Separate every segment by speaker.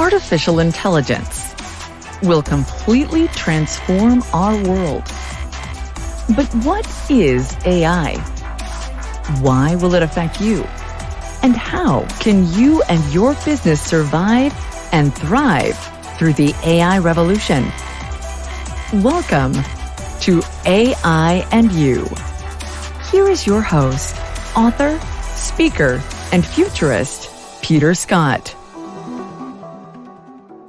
Speaker 1: artificial intelligence will completely transform our world. But what is AI? Why will it affect you? And how can you and your business survive and thrive through the AI revolution? Welcome to AI and You. Here is your host, author, speaker, and futurist, Peter Scott.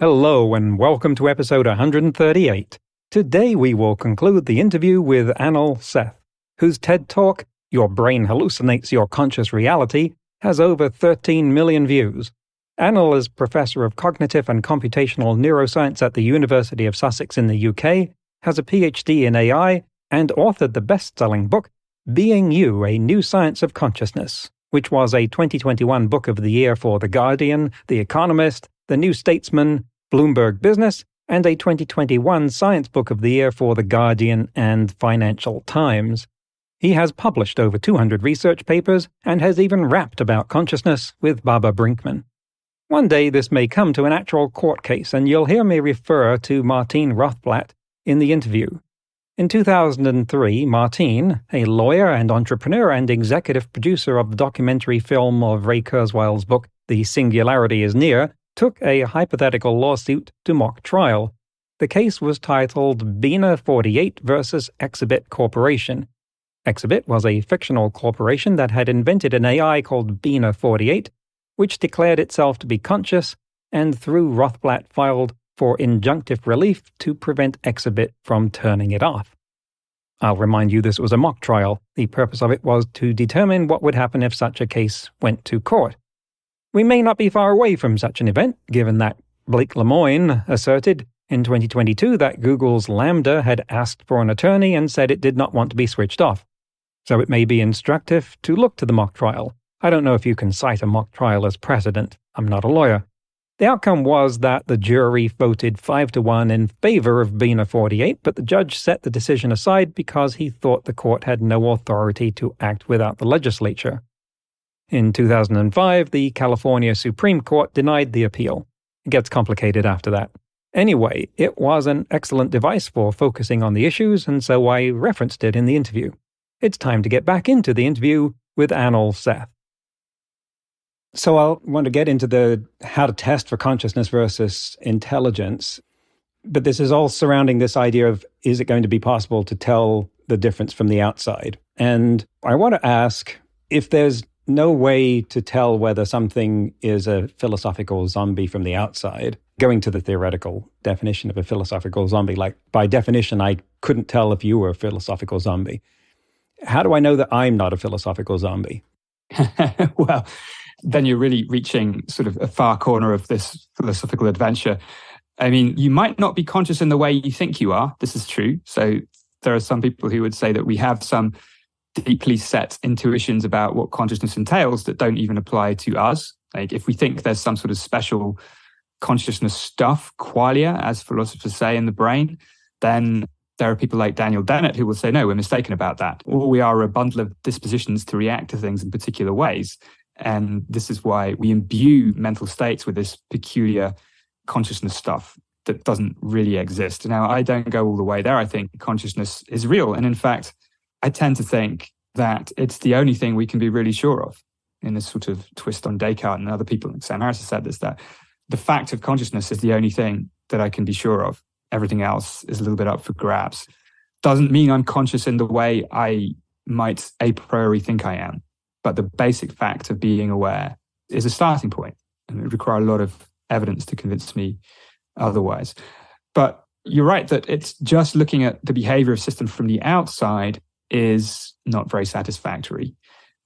Speaker 2: Hello and welcome to episode 138. Today we will conclude the interview with Anil Seth, whose TED Talk, Your Brain Hallucinates Your Conscious Reality, has over 13 million views. Anil is Professor of Cognitive and Computational Neuroscience at the University of Sussex in the UK, has a PhD in AI, and authored the best-selling book, Being You, A New Science of Consciousness, which was a 2021 Book of the Year for The Guardian, The Economist, The New Statesman, Bloomberg Business, and a 2021 Science Book of the Year for The Guardian and Financial Times. He has published over 200 research papers and has even rapped about consciousness with Baba Brinkman. One day this may come to an actual court case, and you'll hear me refer to Martine Rothblatt in the interview. In 2003, Martine, a lawyer and entrepreneur and executive producer of the documentary film of Ray Kurzweil's book The Singularity is Near, took a hypothetical lawsuit to mock trial. The case was titled Bina 48 versus Exhibit Corporation. Exhibit was a fictional corporation that had invented an AI called Bina 48, which declared itself to be conscious, and through Rothblatt filed for injunctive relief to prevent Exhibit from turning it off. I'll remind you this was a mock trial. The purpose of it was to determine what would happen if such a case went to court. We may not be far away from such an event, given that Blake Lemoine asserted in 2022 that Google's Lambda had asked for an attorney and said it did not want to be switched off. So it may be instructive to look to the mock trial. I don't know if you can cite a mock trial as precedent. I'm not a lawyer. The outcome was that the jury voted 5-1 in favor of Bina 48, but the judge set the decision aside because he thought the court had no authority to act without the legislature. In 2005, the California Supreme Court denied the appeal. It gets complicated after that. Anyway, it was an excellent device for focusing on the issues, and so I referenced it in the interview. It's time to get back into the interview with Anil Seth. So I'll want to get into the how to test for consciousness versus intelligence, but this is all surrounding this idea of, is it going to be possible to tell the difference from the outside? And I want to ask, if there's no way to tell whether something is a philosophical zombie from the outside, going to the theoretical definition of a philosophical zombie, like by definition, I couldn't tell if you were a philosophical zombie. How do I know that I'm not a philosophical zombie?
Speaker 3: Well, then you're really reaching sort of a far corner of this philosophical adventure. I mean, you might not be conscious in the way you think you are. This is true. So there are some people who would say that we have some deeply set intuitions about what consciousness entails that don't even apply to us. Like if we think there's some sort of special consciousness stuff, qualia, as philosophers say, in the brain, then there are people like Daniel Dennett who will say, no, we're mistaken about that. All we are a bundle of dispositions to react to things in particular ways. And this is why we imbue mental states with this peculiar consciousness stuff that doesn't really exist. Now, I don't go all the way there. I think consciousness is real. And in fact, I tend to think that it's the only thing we can be really sure of in this sort of twist on Descartes and other people. Sam Harris has said this, that the fact of consciousness is the only thing that I can be sure of. Everything else is a little bit up for grabs. Doesn't mean I'm conscious in the way I might a priori think I am. But the basic fact of being aware is a starting point, and it would require a lot of evidence to convince me otherwise. But you're right that it's just looking at the behavior of system from the outside is not very satisfactory.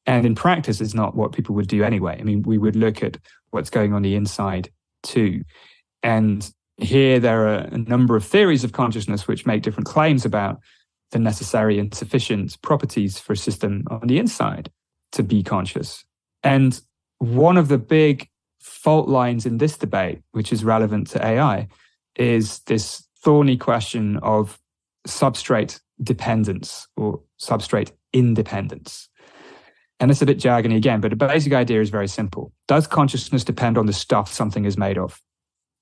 Speaker 3: And in practice, it's not what people would do anyway. I mean, we would look at what's going on the inside too. And here there are a number of theories of consciousness which make different claims about the necessary and sufficient properties for a system on the inside to be conscious. And one of the big fault lines in this debate, which is relevant to AI, is this thorny question of substrate dependence or substrate independence. And it's a bit jargony again, but the basic idea is very simple. Does consciousness depend on the stuff something is made of?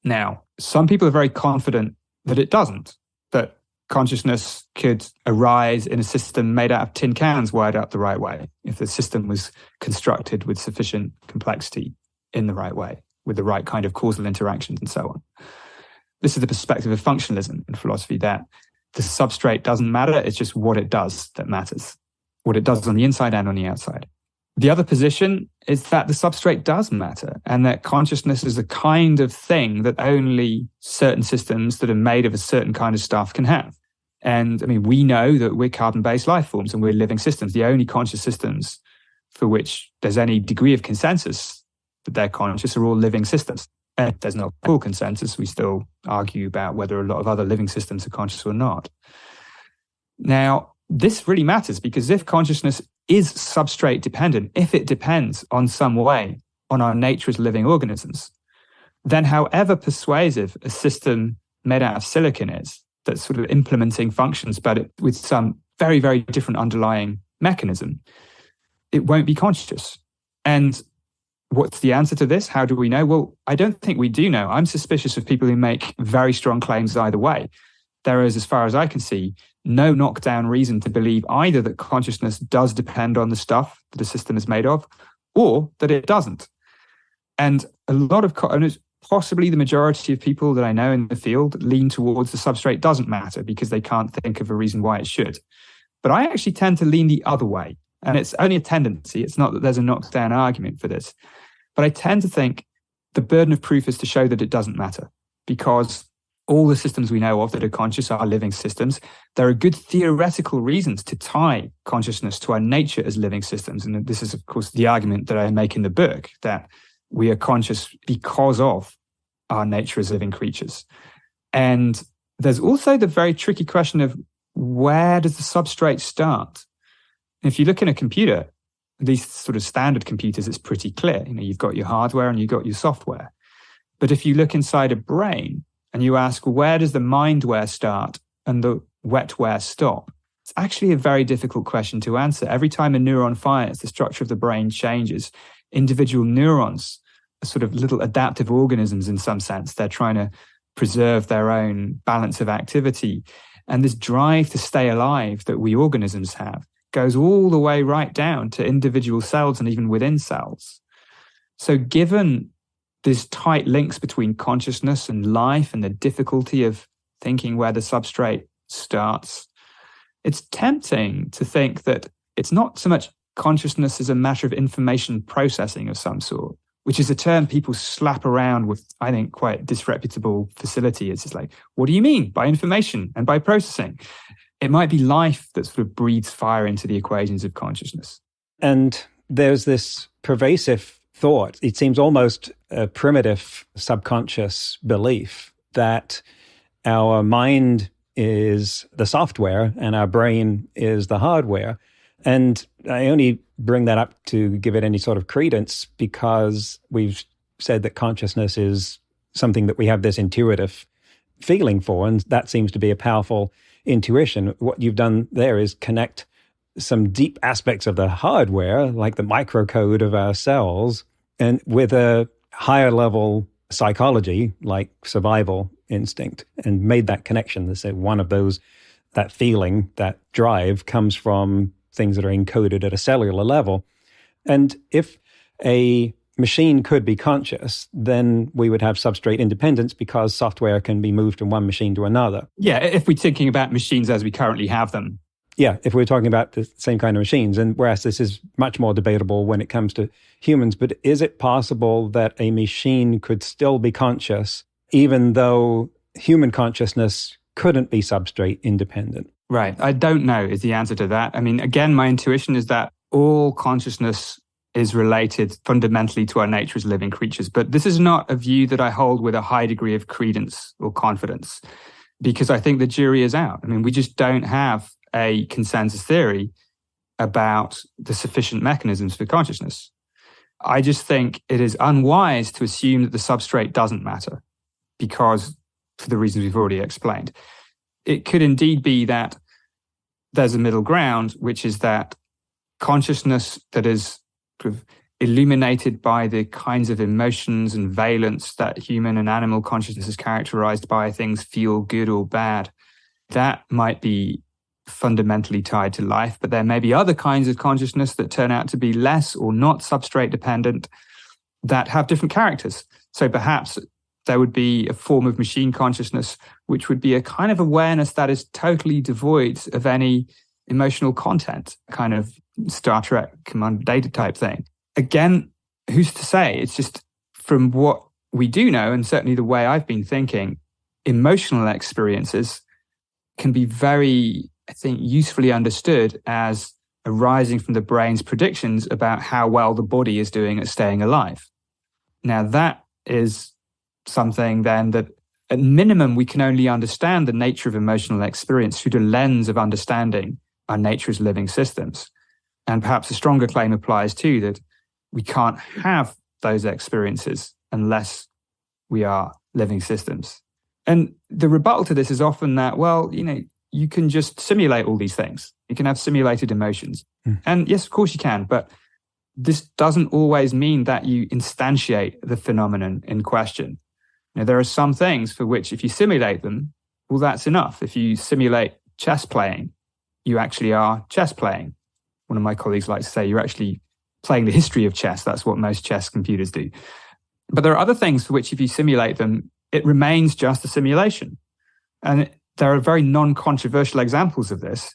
Speaker 3: Now, some people are very confident that it doesn't, that consciousness could arise in a system made out of tin cans wired up the right way, if the system was constructed with sufficient complexity in the right way, with the right kind of causal interactions and so on. This is the perspective of functionalism in philosophy, that the substrate doesn't matter, it's just what it does that matters, what it does on the inside and on the outside. The other position is that the substrate does matter, and that consciousness is a kind of thing that only certain systems that are made of a certain kind of stuff can have. And I mean, we know that we're carbon-based life forms and we're living systems. The only conscious systems for which there's any degree of consensus that they're conscious are all living systems. And there's no full consensus. We still argue about whether a lot of other living systems are conscious or not. Now, this really matters, because if consciousness is substrate dependent, if it depends on some way on our nature as living organisms, then however persuasive a system made out of silicon is, that's sort of implementing functions but with some very, very different underlying mechanism, it won't be conscious. And what's the answer to this? How do we know? Well, I don't think we do know. I'm suspicious of people who make very strong claims either way. There is, as far as I can see, no knockdown reason to believe either that consciousness does depend on the stuff that a system is made of, or that it doesn't. And a lot of, possibly the majority of people that I know in the field lean towards the substrate doesn't matter because they can't think of a reason why it should. But I actually tend to lean the other way. And it's only a tendency. It's not that there's a knockdown argument for this. But I tend to think the burden of proof is to show that it doesn't matter, because all the systems we know of that are conscious are living systems. There are good theoretical reasons to tie consciousness to our nature as living systems. And this is, of course, the argument that I make in the book, that we are conscious because of our nature as living creatures. And there's also the very tricky question of, where does the substrate start? If you look in a computer, these sort of standard computers, it's pretty clear. You've got your hardware and you've got your software. But if you look inside a brain and you ask, well, where does the mindware start and the wetware stop? It's actually a very difficult question to answer. Every time a neuron fires, the structure of the brain changes. Individual neurons are sort of little adaptive organisms in some sense. They're trying to preserve their own balance of activity. And this drive to stay alive that we organisms have goes all the way right down to individual cells and even within cells. So given these tight links between consciousness and life and the difficulty of thinking where the substrate starts, it's tempting to think that it's not so much consciousness as a matter of information processing of some sort, which is a term people slap around with, I think, quite disreputable facility. It's just like, what do you mean by information and by processing? It might be life that sort of breathes fire into the equations of consciousness.
Speaker 2: And there's this pervasive thought, it seems almost a primitive subconscious belief, that our mind is the software and our brain is the hardware. And I only bring that up to give it any sort of credence because we've said that consciousness is something that we have this intuitive feeling for, and that seems to be a powerful intuition. What you've done there is connect some deep aspects of the hardware, like the microcode of our cells, and with a higher level psychology, like survival instinct, and made that connection. They say one of those, that feeling, that drive comes from things that are encoded at a cellular level. And if a machine could be conscious, then we would have substrate independence because software can be moved from one machine to another.
Speaker 3: Yeah, if we're thinking about machines as we currently have them.
Speaker 2: Yeah, if we're talking about the same kind of machines. And whereas this is much more debatable when it comes to humans, but is it possible that a machine could still be conscious even though human consciousness couldn't be substrate independent?
Speaker 3: Right. I don't know is the answer to that. I mean, again, my intuition is that all consciousness is related fundamentally to our nature as living creatures. But this is not a view that I hold with a high degree of credence or confidence, because I think the jury is out. I mean, we just don't have a consensus theory about the sufficient mechanisms for consciousness. I just think it is unwise to assume that the substrate doesn't matter, because for the reasons we've already explained. It could indeed be that there's a middle ground, which is that consciousness that is sort of illuminated by the kinds of emotions and valence that human and animal consciousness is characterized by, things feel good or bad, that might be fundamentally tied to life. But there may be other kinds of consciousness that turn out to be less or not substrate dependent that have different characters. So perhaps there would be a form of machine consciousness which would be a kind of awareness that is totally devoid of any emotional content, kind of Star Trek Commander Data type thing. Again, who's to say? It's just from what we do know, and certainly the way I've been thinking, emotional experiences can be very, I think, usefully understood as arising from the brain's predictions about how well the body is doing at staying alive. Now, that is something then that at minimum we can only understand the nature of emotional experience through the lens of understanding our nature as living systems. And perhaps a stronger claim applies too, that we can't have those experiences unless we are living systems. And the rebuttal to this is often that, well, you can just simulate all these things. You can have simulated emotions. And yes, of course you can, but this doesn't always mean that you instantiate the phenomenon in question. There are some things for which if you simulate them, well, that's enough. If you simulate chess playing, you actually are chess playing. One of my colleagues likes to say you're actually playing the history of chess. That's what most chess computers do. But there are other things for which if you simulate them, it remains just a simulation. And there are very non-controversial examples of this.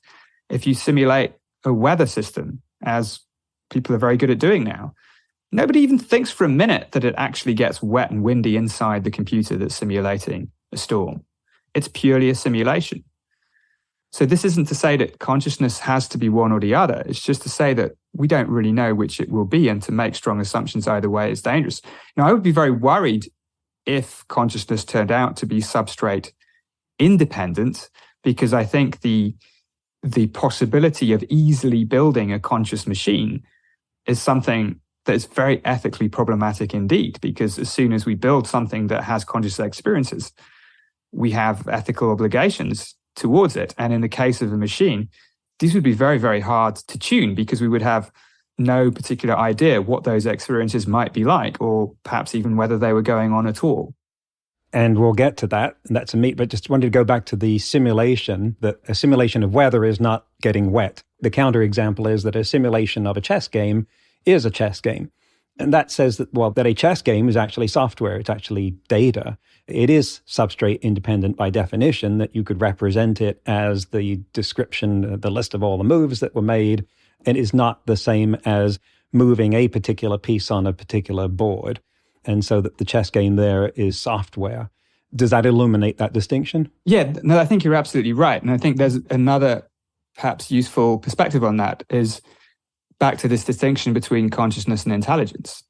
Speaker 3: If you simulate a weather system, as people are very good at doing now, nobody even thinks for a minute that it actually gets wet and windy inside the computer that's simulating a storm. It's purely a simulation. So this isn't to say that consciousness has to be one or the other. It's just to say that we don't really know which it will be, and to make strong assumptions either way is dangerous. Now, I would be very worried if consciousness turned out to be substrate independent, because I think the possibility of easily building a conscious machine is something that is very ethically problematic indeed, because as soon as we build something that has conscious experiences, we have ethical obligations towards it. And in the case of a machine, these would be very, very hard to tune, because we would have no particular idea what those experiences might be like, or perhaps even whether they were going on at all.
Speaker 2: And we'll get to that. And that's a meat, but just wanted to go back to the simulation, that a simulation of weather is not getting wet. The counterexample is that a simulation of a chess game is a chess game. And that says that, well, that a chess game is actually software. It's actually data. It is substrate independent by definition, that you could represent it as the description, the list of all the moves that were made. It is not the same as moving a particular piece on a particular board. And so that the chess game there is software. Does that illuminate that distinction? Yeah,
Speaker 3: no, I think you're absolutely right. And I think there's another perhaps useful perspective on that, is back to this distinction between consciousness and intelligence.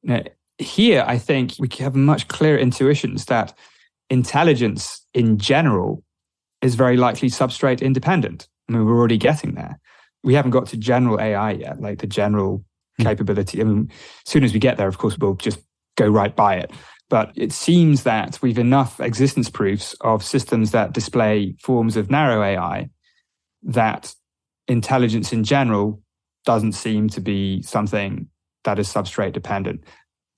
Speaker 3: Now, here, I think we have much clearer intuitions that intelligence in general is very likely substrate independent. I mean, we're already getting there. We haven't got to general AI yet, like the general capability. I mean, as soon as we get there, of course, we'll just go right by it. But it seems that we've enough existence proofs of systems that display forms of narrow AI that intelligence in general doesn't seem to be something that is substrate dependent.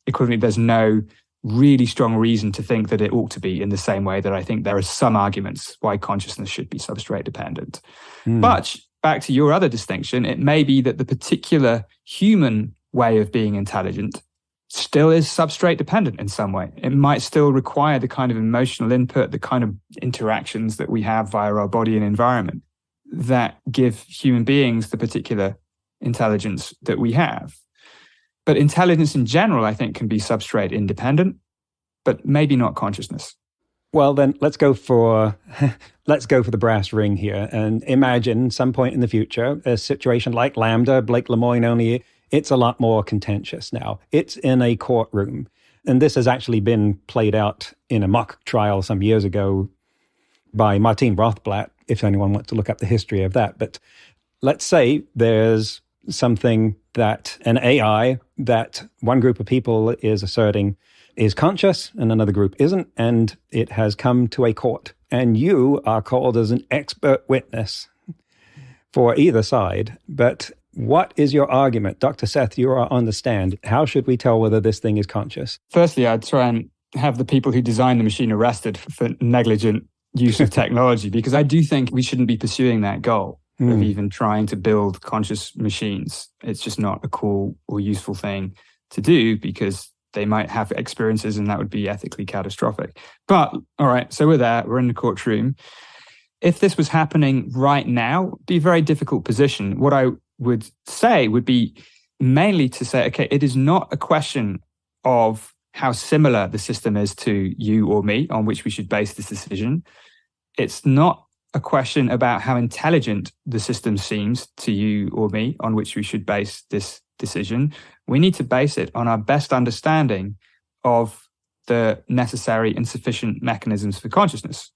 Speaker 3: Equivalently, there's no really strong reason to think that it ought to be, in the same way that I think there are some arguments why consciousness should be substrate dependent. But back to your other distinction, it may be that the particular human way of being intelligent still is substrate dependent in some way. It might still require the kind of emotional input, the kind of interactions that we have via our body and environment that give human beings the particular intelligence that we have. But intelligence in general, I think, can be substrate independent, but maybe not consciousness.
Speaker 2: Well, then let's go for the brass ring here, and imagine some point in the future a situation like Lambda, Blake Lemoine, only it's a lot more contentious now. It's in a courtroom, and this has actually been played out in a mock trial some years ago by Martin Rothblatt, if anyone wants to look up the history of that. But let's say there's something that an AI that one group of people is asserting is conscious and another group isn't, and it has come to a court, and you are called as an expert witness for either side. But What is your argument? Dr. Seth, you are on the stand. How should we tell whether this thing is conscious?
Speaker 3: Firstly, I'd try and have the people who designed the machine arrested for negligent use of technology, because I do think we shouldn't be pursuing that goal of even trying to build conscious machines. It's just not a cool or useful thing to do, because they might have experiences and that would be ethically catastrophic. But, all right, so we're in the courtroom. If this was happening right now, it'd be a very difficult position. What I would say would be mainly to say, okay, it is not a question of how similar the system is to you or me on which we should base this decision. It's not a question about how intelligent the system seems to you or me on which we should base this decision. We need to base it on our best understanding of the necessary and sufficient mechanisms for consciousness.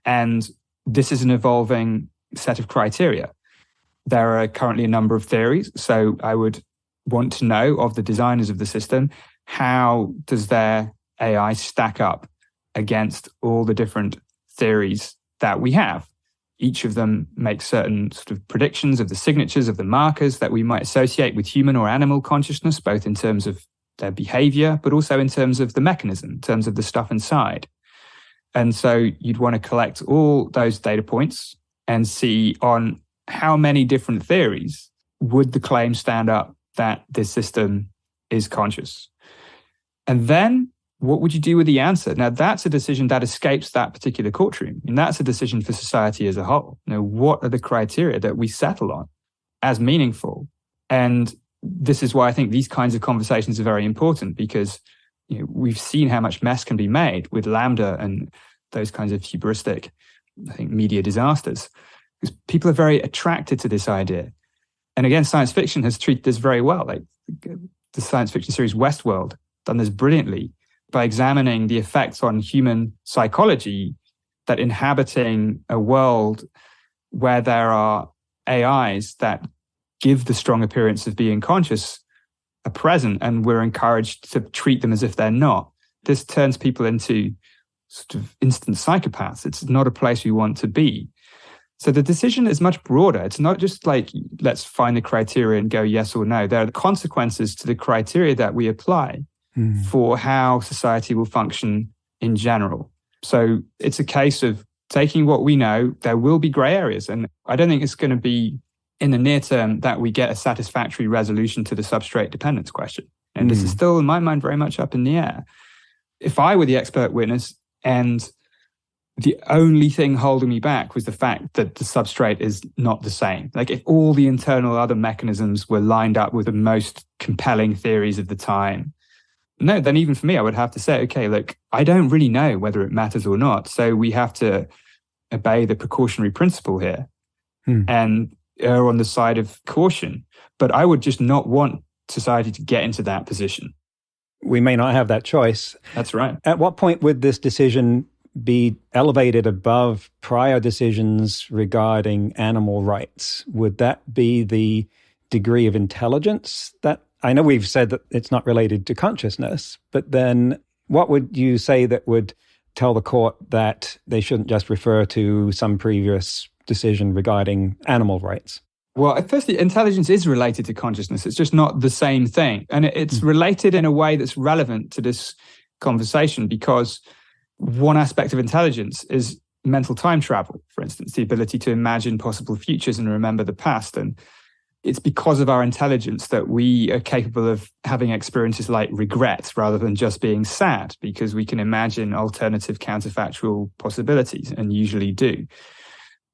Speaker 3: And this is an evolving set of criteria. There are currently a number of theories. So I would want to know of the designers of the system, how does their AI stack up against all the different theories that we have? Each of them makes certain sort of predictions of the signatures of the markers that we might associate with human or animal consciousness, both in terms of their behavior, but also in terms of the mechanism, in terms of the stuff inside. And so you'd want to collect all those data points and see on how many different theories would the claim stand up that this system is conscious. And then what would you do with the answer? Now, that's a decision that escapes that particular courtroom. And that's a decision for society as a whole. Now, what are the criteria that we settle on as meaningful? And this is why I think these kinds of conversations are very important, because we've seen how much mess can be made with Lambda and those kinds of hubristic, I think, media disasters, because people are very attracted to this idea. And again, science fiction has treated this very well. Like the science fiction series Westworld done this brilliantly by examining the effects on human psychology that inhabiting a world where there are AIs that give the strong appearance of being conscious are present, and we're encouraged to treat them as if they're not. This turns people into sort of instant psychopaths. It's not a place we want to be. So the decision is much broader. It's not just like, let's find the criteria and go yes or no. There are consequences to the criteria that we apply for how society will function in general. So it's a case of taking what we know. There will be gray areas, and I don't think it's going to be in the near term that we get a satisfactory resolution to the substrate dependence question. And this is still, in my mind, very much up in the air. If I were the expert witness and the only thing holding me back was the fact that the substrate is not the same, like if all the internal other mechanisms were lined up with the most compelling theories of the time, no, then even for me, I would have to say, okay, look, I don't really know whether it matters or not. So we have to obey the precautionary principle here and err on the side of caution. But I would just not want society to get into that position.
Speaker 2: We may not have that choice.
Speaker 3: That's right.
Speaker 2: At what point would this decision be elevated above prior decisions regarding animal rights? Would that be the degree of intelligence that, I know we've said that it's not related to consciousness, but then what would you say that would tell the court that they shouldn't just refer to some previous decision regarding animal rights?
Speaker 3: Well, firstly, intelligence is related to consciousness. It's just not the same thing. And it's related in a way that's relevant to this conversation, because one aspect of intelligence is mental time travel, for instance, the ability to imagine possible futures and remember the past. And it's because of our intelligence that we are capable of having experiences like regret rather than just being sad, because we can imagine alternative counterfactual possibilities and usually do.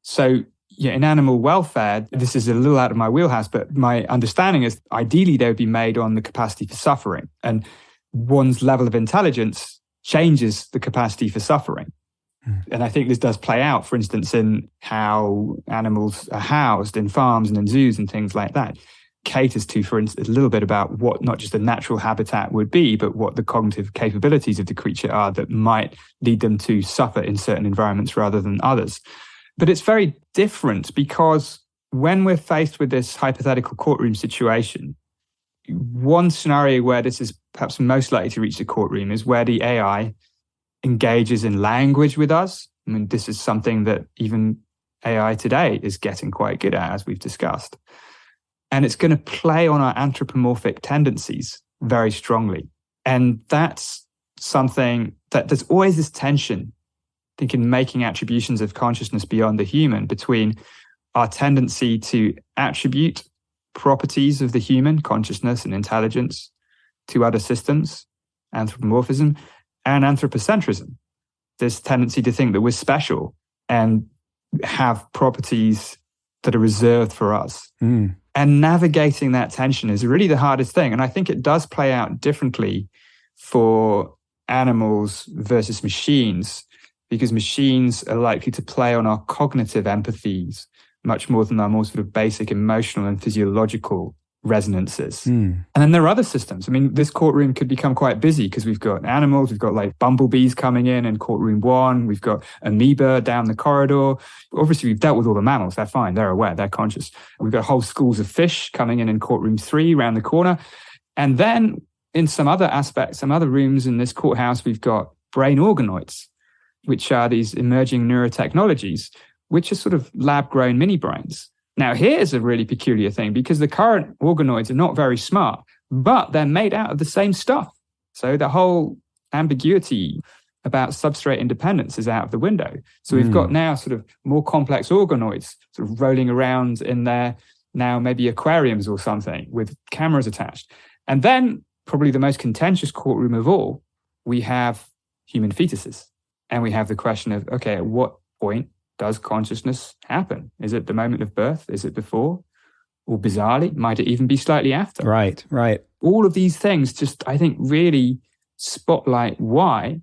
Speaker 3: So in animal welfare, this is a little out of my wheelhouse, but my understanding is ideally they would be made on the capacity for suffering. And one's level of intelligence changes the capacity for suffering. And I think this does play out, for instance, in how animals are housed in farms and in zoos and things like that. Caters to, for instance, a little bit about what not just a natural habitat would be, but what the cognitive capabilities of the creature are that might lead them to suffer in certain environments rather than others. But it's very different, because when we're faced with this hypothetical courtroom situation, one scenario where this is perhaps most likely to reach the courtroom is where the AI engages in language with us. I mean, this is something that even AI today is getting quite good at, as we've discussed. and it's going to play on our anthropomorphic tendencies very strongly. And that's something that there's always this tension, I think, in making attributions of consciousness beyond the human between our tendency to attribute properties of the human, consciousness and intelligence, to other systems, anthropomorphism, and anthropocentrism. This tendency to think that we're special and have properties that are reserved for us. And navigating that tension is really the hardest thing. And I think it does play out differently for animals versus machines, because machines are likely to play on our cognitive empathies much more than our more sort of basic emotional and physiological resonances. And then there are other systems. I mean, this courtroom could become quite busy because we've got animals, we've got like bumblebees coming in courtroom 1, we've got amoeba down the corridor. Obviously, we've dealt with all the mammals. They're fine, they're aware, they're conscious. We've got whole schools of fish coming in courtroom 3 around the corner. And then in some other aspects, some other rooms in this courthouse, we've got brain organoids, which are these emerging neurotechnologies, which are sort of lab-grown mini brains. Now, here's a really peculiar thing, because the current organoids are not very smart, but they're made out of the same stuff. So the whole ambiguity about substrate independence is out of the window. So we've got now sort of more complex organoids sort of rolling around in their now maybe aquariums or something with cameras attached. And then probably the most contentious courtroom of all, we have human fetuses. And we have the question of, okay, at what point does consciousness happen? Is it the moment of birth? Is it before? Or bizarrely, might it even be slightly after?
Speaker 2: Right.
Speaker 3: All of these things just, I think, really spotlight why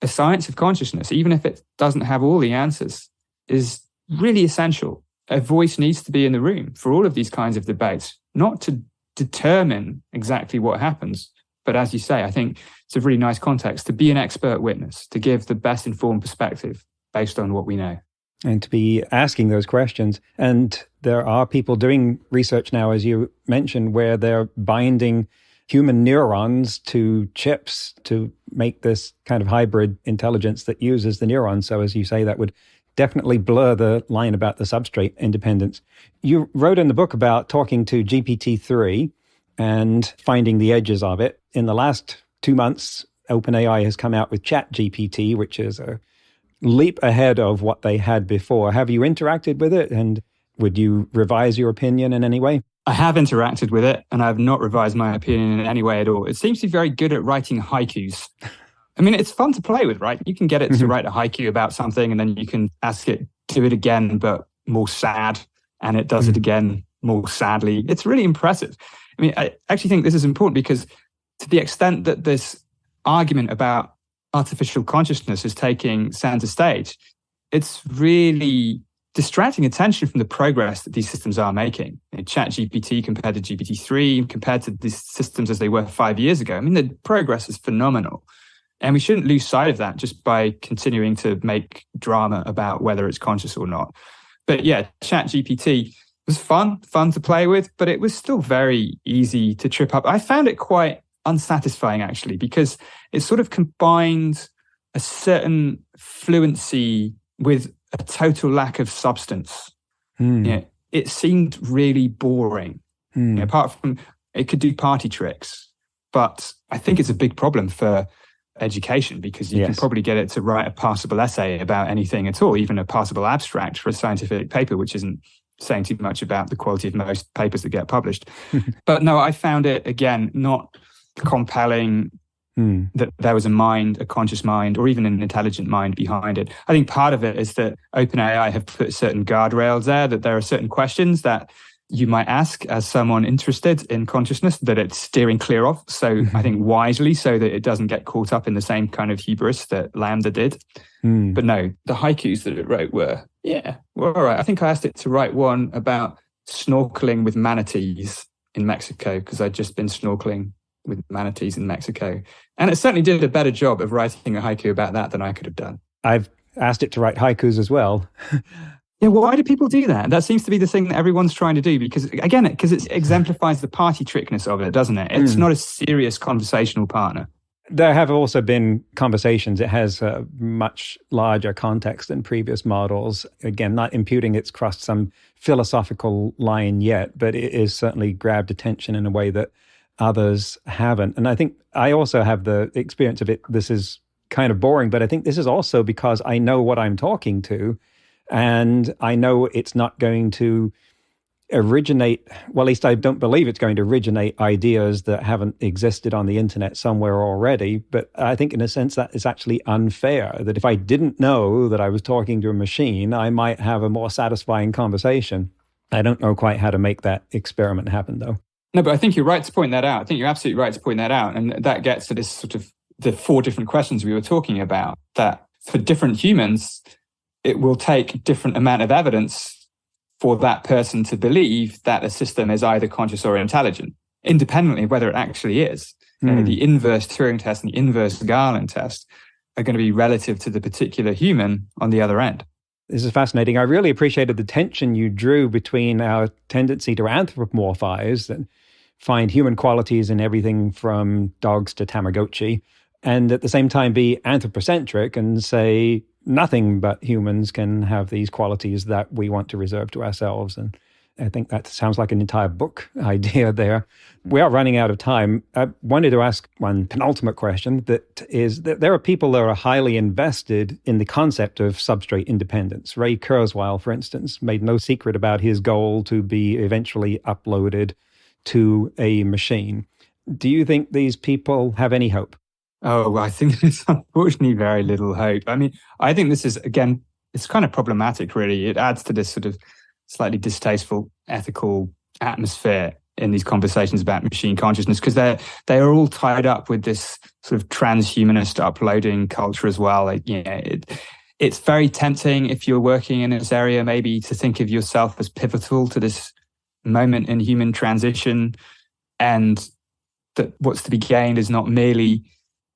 Speaker 3: a science of consciousness, even if it doesn't have all the answers, is really essential. A voice needs to be in the room for all of these kinds of debates, not to determine exactly what happens, but as you say, I think it's a really nice context to be an expert witness, to give the best informed perspective based on what we know.
Speaker 2: And to be asking those questions. And there are people doing research now, as you mentioned, where they're binding human neurons to chips to make this kind of hybrid intelligence that uses the neurons. So as you say, that would definitely blur the line about the substrate independence. You wrote in the book about talking to GPT-3 and finding the edges of it. In the last 2 months, OpenAI has come out with ChatGPT, which is a leap ahead of what they had before. Have you interacted with it? And would you revise your opinion in any way?
Speaker 3: I have interacted with it, and I have not revised my opinion in any way at all. It seems to be very good at writing haikus. I mean, it's fun to play with, right? You can get it to write a haiku about something, and then you can ask it to do it again, but more sad, and it does it again more sadly. It's really impressive. I mean, I actually think this is important because to the extent that this argument about artificial consciousness is taking center stage, it's really distracting attention from the progress that these systems are making. ChatGPT compared to GPT-3, compared to these systems as they were 5 years ago. I mean, the progress is phenomenal. And we shouldn't lose sight of that just by continuing to make drama about whether it's conscious or not. But yeah, ChatGPT was fun to play with, but it was still very easy to trip up. I found it quite unsatisfying, actually, because it sort of combined a certain fluency with a total lack of substance. Yeah, it seemed really boring. Apart from it could do party tricks, but I think it's a big problem for education because you can probably get it to write a passable essay about anything at all, even a passable abstract for a scientific paper, which isn't saying too much about the quality of most papers that get published. But no, I found it, again, not compelling that there was a mind, a conscious mind, or even an intelligent mind behind it. I think part of it is that OpenAI have put certain guardrails there, that there are certain questions that you might ask as someone interested in consciousness that it's steering clear of. So I think wisely, so that it doesn't get caught up in the same kind of hubris that Lambda did. But no, the haikus that it wrote were all right. I think I asked it to write one about snorkeling with manatees in Mexico because I'd just been snorkeling with manatees in Mexico. And it certainly did a better job of writing a haiku about that than I could have done.
Speaker 2: I've asked it to write haikus as well.
Speaker 3: Yeah, why do people do that? That seems to be the thing that everyone's trying to do because it exemplifies the party trickness of it, doesn't it? It's not a serious conversational partner.
Speaker 2: There have also been conversations. It has a much larger context than previous models. Again, not imputing it's crossed some philosophical line yet, but it is certainly grabbed attention in a way that others haven't. And I think I also have the experience of it. This is kind of boring, but I think this is also because I know what I'm talking to, and I know it's not going to originate, well, at least I don't believe it's going to originate ideas that haven't existed on the internet somewhere already. But I think in a sense that is actually unfair, that if I didn't know that I was talking to a machine, I might have a more satisfying conversation. I don't know quite how to make that experiment happen, though.
Speaker 3: No, but I think you're right to point that out. I think you're absolutely right to point that out. And that gets to this sort of the 4 different questions we were talking about, that for different humans, it will take different amount of evidence for that person to believe that a system is either conscious or intelligent, independently of whether it actually is. The inverse Turing test and the inverse Garland test are going to be relative to the particular human on the other end.
Speaker 2: This is fascinating. I really appreciated the tension you drew between our tendency to anthropomorphize and find human qualities in everything from dogs to Tamagotchi, and at the same time be anthropocentric and say nothing but humans can have these qualities that we want to reserve to ourselves. And I think that sounds like an entire book idea there. We are running out of time. I wanted to ask one penultimate question, that is that there are people that are highly invested in the concept of substrate independence. Ray Kurzweil, for instance, made no secret about his goal to be eventually uploaded to a machine. Do you think these people have any hope?
Speaker 3: Oh, I think there's unfortunately very little hope. I mean, I think this is, again, it's kind of problematic, really. It adds to this sort of slightly distasteful ethical atmosphere in these conversations about machine consciousness, because they are all tied up with this sort of transhumanist uploading culture as well. It's very tempting, if you're working in this area, maybe to think of yourself as pivotal to this moment in human transition, and that what's to be gained is not merely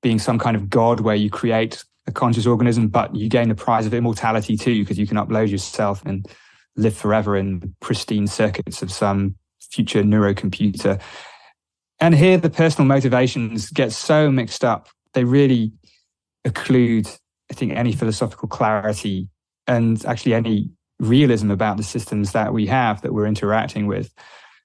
Speaker 3: being some kind of god where you create a conscious organism, but you gain the prize of immortality too, because you can upload yourself and live forever in pristine circuits of some future neurocomputer. And here the personal motivations get so mixed up. They really occlude, I think, any philosophical clarity and actually any realism about the systems that we have, that we're interacting with.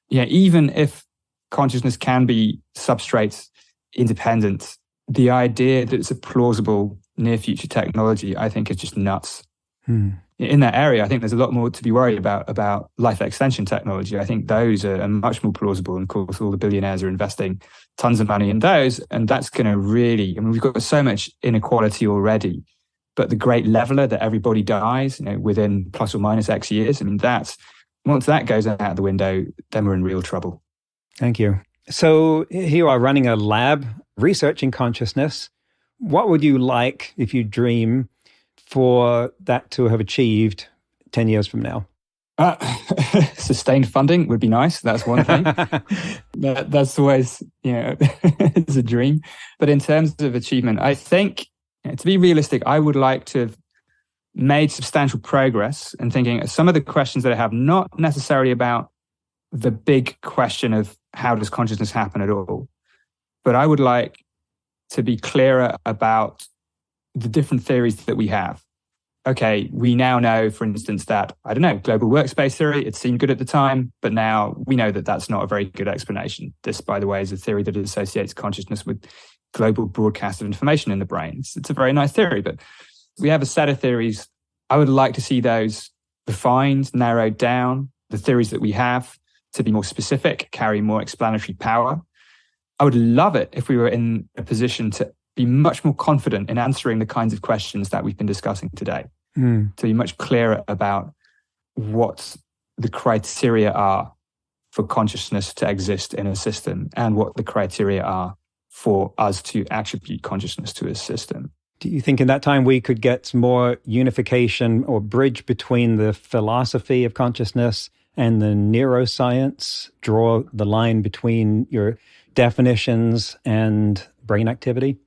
Speaker 3: Even if consciousness can be substrate independent, the idea that it's a plausible near future technology, I think, is just nuts. In that area, I think there's a lot more to be worried about life extension technology. I think those are much more plausible. And of course, all the billionaires are investing tons of money in those. And that's going to really, I mean, we've got so much inequality already. But the great leveler that everybody dies, within plus or minus X years, I mean, once that goes out the window, then we're in real trouble.
Speaker 2: Thank you. So here you are running a lab, researching consciousness. What would you like, if you dream, for that to have achieved 10 years from now?
Speaker 3: Sustained funding would be nice. That's one thing. That's always, it's a dream. But in terms of achievement, I think, to be realistic, I would like to have made substantial progress in thinking some of the questions that I have, not necessarily about the big question of how does consciousness happen at all, but I would like to be clearer about the different theories that we have. Okay, we now know, for instance, that, global workspace theory, it seemed good at the time, but now we know that that's not a very good explanation. This, by the way, is a theory that associates consciousness with global broadcast of information in the brain. It's a very nice theory, but we have a set of theories. I would like to see those refined, narrowed down, the theories that we have to be more specific, carry more explanatory power. I would love it if we were in a position to be much more confident in answering the kinds of questions that we've been discussing today, to be much clearer about what the criteria are for consciousness to exist in a system and what the criteria are for us to attribute consciousness to a system.
Speaker 2: Do you think in that time we could get more unification or bridge between the philosophy of consciousness and the neuroscience, draw the line between your definitions and brain activity?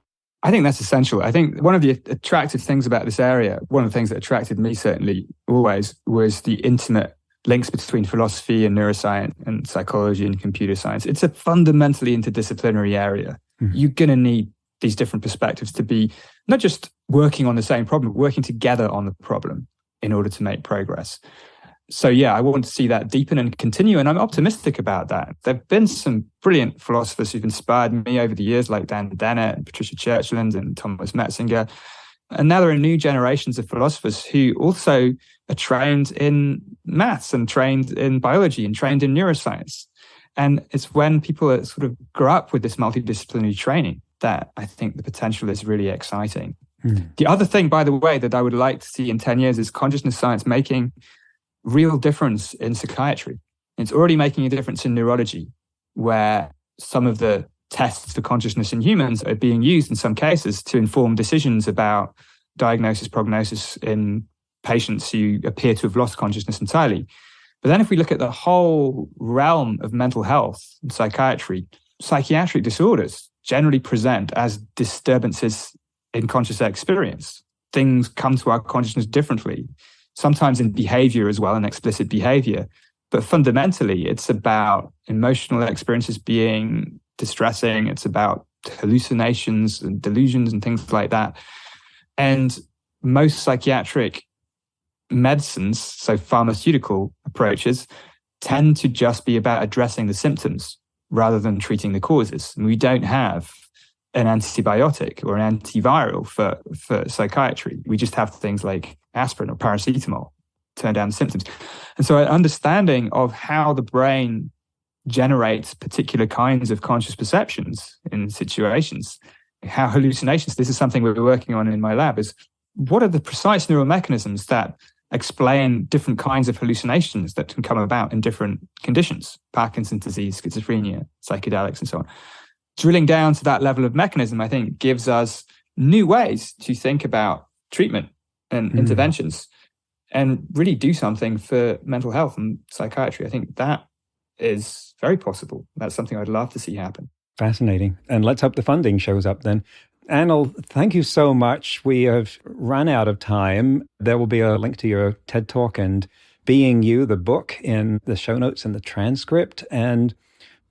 Speaker 3: I think that's essential. I think one of the attractive things about this area, one of the things that attracted me certainly always, was the intimate links between philosophy and neuroscience and psychology and computer science. It's a fundamentally interdisciplinary area. You're going to need these different perspectives to be not just working on the same problem, but working together on the problem in order to make progress. So yeah, I want to see that deepen and continue, and I'm optimistic about that. There have been some brilliant philosophers who've inspired me over the years, like Dan Dennett and Patricia Churchland and Thomas Metzinger. And now there are new generations of philosophers who also are trained in maths and trained in biology and trained in neuroscience. And it's when people are sort of grow up with this multidisciplinary training that I think the potential is really exciting. The other thing, by the way, that I would like to see in 10 years is consciousness science making real difference in psychiatry. It's already making a difference in neurology, where some of the tests for consciousness in humans are being used in some cases to inform decisions about diagnosis, prognosis in patients who appear to have lost consciousness entirely. But then if we look at the whole realm of mental health and psychiatry, psychiatric disorders generally present as disturbances in conscious experience. Things come to our consciousness differently, sometimes in behavior as well, in explicit behavior. But fundamentally, it's about emotional experiences being distressing. It's about hallucinations and delusions and things like that. And most psychiatric medicines, so pharmaceutical approaches, tend to just be about addressing the symptoms rather than treating the causes. And we don't have an antibiotic or an antiviral for psychiatry. We just have things like aspirin or paracetamol to turn down the symptoms. And so an understanding of how the brain generates particular kinds of conscious perceptions in situations, how hallucinations, this is something we're working on in my lab, is what are the precise neural mechanisms that explain different kinds of hallucinations that can come about in different conditions, Parkinson's disease, schizophrenia, psychedelics, and so on. Drilling down to that level of mechanism, I think, gives us new ways to think about treatment and interventions and really do something for mental health and psychiatry. I think that is very possible. That's something I'd love to see happen.
Speaker 2: Fascinating. And let's hope the funding shows up then. Anil, thank you so much. We have run out of time. There will be a link to your TED Talk and Being You, the book, in the show notes and the transcript. And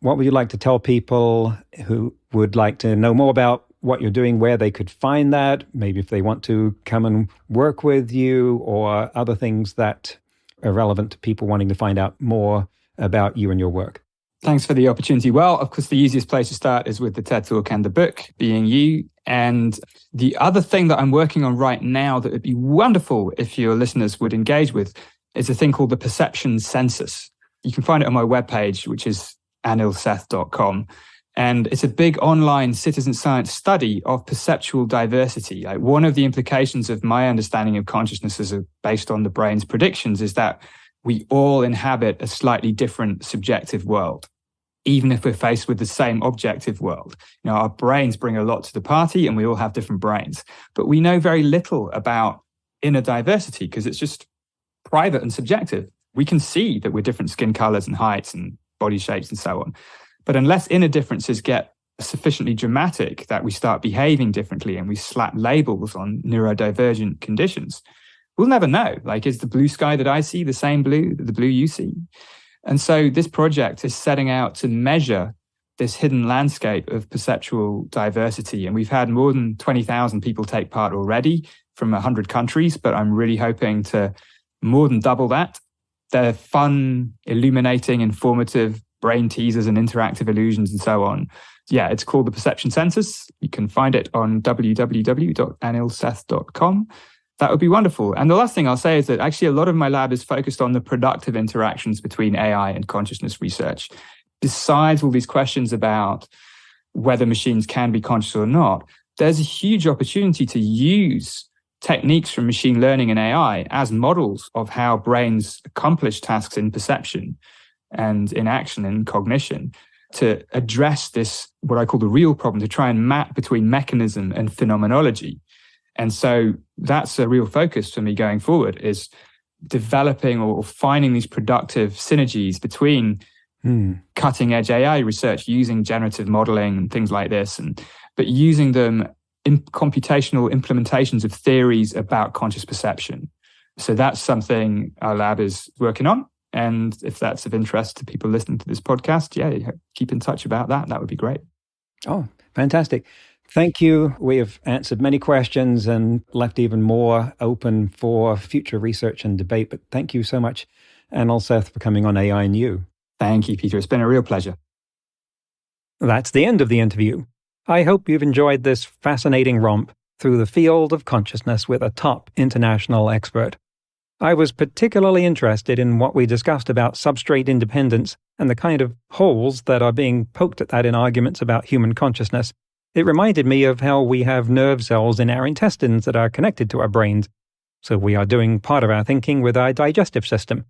Speaker 2: what would you like to tell people who would like to know more about what you're doing, where they could find that, maybe if they want to come and work with you, or other things that are relevant to people wanting to find out more about you and your work?
Speaker 3: Thanks for the opportunity. Well, of course, the easiest place to start is with the TED Talk and the book, Being You. And the other thing that I'm working on right now that would be wonderful if your listeners would engage with is a thing called the Perception Census. You can find it on my webpage, which is anilseth.com. And it's a big online citizen science study of perceptual diversity. Like, one of the implications of my understanding of consciousness as based on the brain's predictions is that we all inhabit a slightly different subjective world, even if we're faced with the same objective world. You know, our brains bring a lot to the party and we all have different brains, but we know very little about inner diversity because it's just private and subjective. We can see that we're different skin colors and heights and body shapes and so on. But unless inner differences get sufficiently dramatic that we start behaving differently and we slap labels on neurodivergent conditions, we'll never know. Like, is the blue sky that I see the same blue that the blue you see? And so this project is setting out to measure this hidden landscape of perceptual diversity. And we've had more than 20,000 people take part already from 100 countries, but I'm really hoping to more than double that. They're fun, illuminating, informative brain teasers and interactive illusions and so on. Yeah, it's called the Perception Census. You can find it on www.anilseth.com. That would be wonderful. And the last thing I'll say is that actually a lot of my lab is focused on the productive interactions between AI and consciousness research. Besides all these questions about whether machines can be conscious or not, there's a huge opportunity to use techniques from machine learning and AI as models of how brains accomplish tasks in perception and in action and cognition to address this, what I call the real problem, to try and map between mechanism and phenomenology. And so that's a real focus for me going forward, is developing or finding these productive synergies between cutting edge AI research using generative modeling and things like this, but using them in computational implementations of theories about conscious perception. So that's something our lab is working on. And if that's of interest to people listening to this podcast, yeah, keep in touch about that. That would be great.
Speaker 2: Oh, fantastic. Thank you. We have answered many questions and left even more open for future research and debate. But thank you so much, Anil Seth, for coming on AI and You.
Speaker 3: Thank you, Peter. It's been a real pleasure.
Speaker 2: That's the end of the interview. I hope you've enjoyed this fascinating romp through the field of consciousness with a top international expert. I was particularly interested in what we discussed about substrate independence and the kind of holes that are being poked at that in arguments about human consciousness. It reminded me of how we have nerve cells in our intestines that are connected to our brains. So we are doing part of our thinking with our digestive system.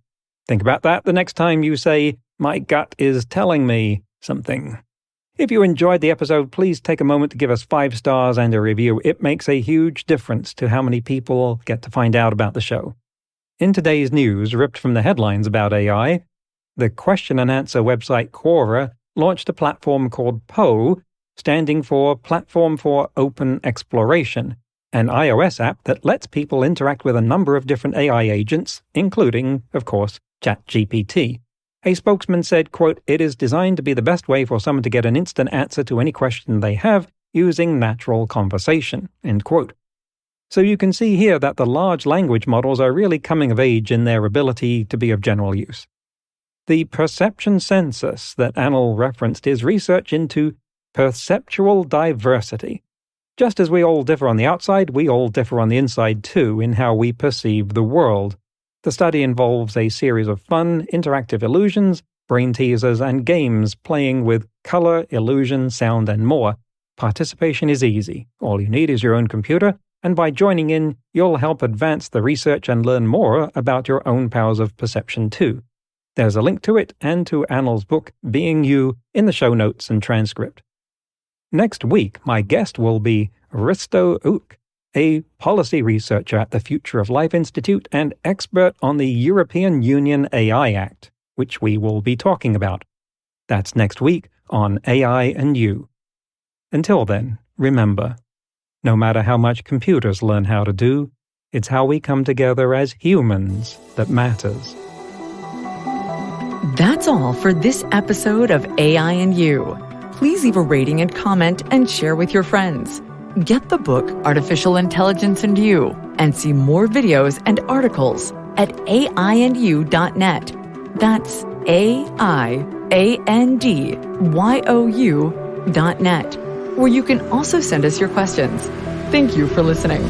Speaker 2: Think about that the next time you say, "My gut is telling me something." If you enjoyed the episode, please take a moment to give us 5 stars and a review. It makes a huge difference to how many people get to find out about the show. In today's news, ripped from the headlines about AI, the question and answer website Quora launched a platform called POE, standing for Platform for Open Exploration, an iOS app that lets people interact with a number of different AI agents, including, of course, ChatGPT. A spokesman said, quote, "It is designed to be the best way for someone to get an instant answer to any question they have using natural conversation," end quote. So you can see here that the large language models are really coming of age in their ability to be of general use. The perception census that Anil referenced is research into perceptual diversity. Just as we all differ on the outside, we all differ on the inside too in how we perceive the world. The study involves a series of fun, interactive illusions, brain teasers, and games playing with color, illusion, sound, and more. Participation is easy. All you need is your own computer, and by joining in, you'll help advance the research and learn more about your own powers of perception too. There's a link to it and to Anil's book, Being You, in the show notes and transcript. Next week, my guest will be Risto Ook, a policy researcher at the Future of Life Institute and expert on the European Union AI Act, which we will be talking about. That's next week on AI and You. Until then, remember, no matter how much computers learn how to do, it's how we come together as humans that matters.
Speaker 1: That's all for this episode of AI and You. Please leave a rating and comment and share with your friends. Get the book Artificial Intelligence and You and see more videos and articles at AIandYou.net. That's AIANDYOU.net, where you can also send us your questions. Thank you for listening.